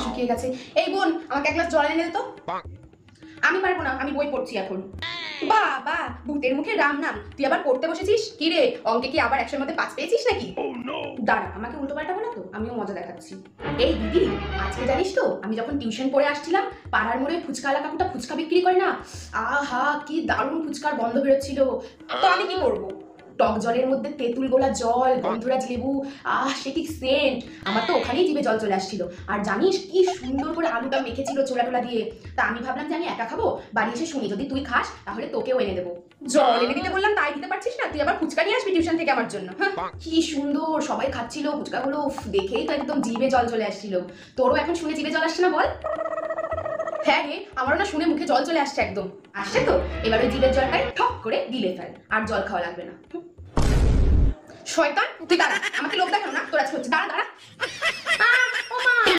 শুকিয়ে গেছে। এই বোন, আমাকে এক গ্লাস জল এনে দে তো। আমি পারবো না, আমি বই পড়ছি এখন। বাবা, ভূতের মুখে রাম নাম, তুই আবার পড়তে বসেছিস? কি রে, অঙ্কে কি আবার 100-এর মধ্যে 5 পেয়েছিস নাকি? দাঁড়া, আমাকে উল্টো পাল্টা বলা তো, আমিও মজা দেখাচ্ছি। এই দিদি, আজকে জানিস তো আমি যখন টিউশন পড়ে আসছিলাম, পাড়ার মোড়ে ফুচকাওয়ালা কাকুটা ফুচকা বিক্রি করে না, আহা কি দারুণ ফুচকার গন্ধ বেরোচ্ছিল। তো আমি কি করবো? টক জলের মধ্যে তেঁতুল গোলা জল, গন্ধরাজ লেবু, সে কি সেন্ট! আমার তো ওখানেই জিভে জল চলে আসছিল। আর জানিস কি সুন্দর করে আলুটা মেখেছিল ছোলা টোলা দিয়ে। তা আমি ভাবলাম যে আমি একা খাবো, বাড়ি এসে শুনি যদি তুই খাস তাহলে তোকেও এনে দেবো। জল এনে দিতে বললাম, তাই দিতে পারছিস না? তুই আবার ফুচকা নিয়ে আসবি টিউশন থেকে আমার জন্য? কি সুন্দর সবাই খাচ্ছিল ফুচকাগুলো, দেখেই তো একদম জিভে জল চলে আসছিল। তোরও এখন শুনে জিভে জল আসছে না বল? হ্যাঁ রে, আমারও না শুনে মুখে জল চলে আসছে একদম। আসছে তো, এবার ওই জিভের জলটাই ঠক করে গিলে ফেল, আর জল খাওয়া লাগবে না। শয়তান, তুই দাঁড়া, আমাকে লোক দেখানো না তোর আজকে হচ্ছে। দাঁড়া দাঁড়া।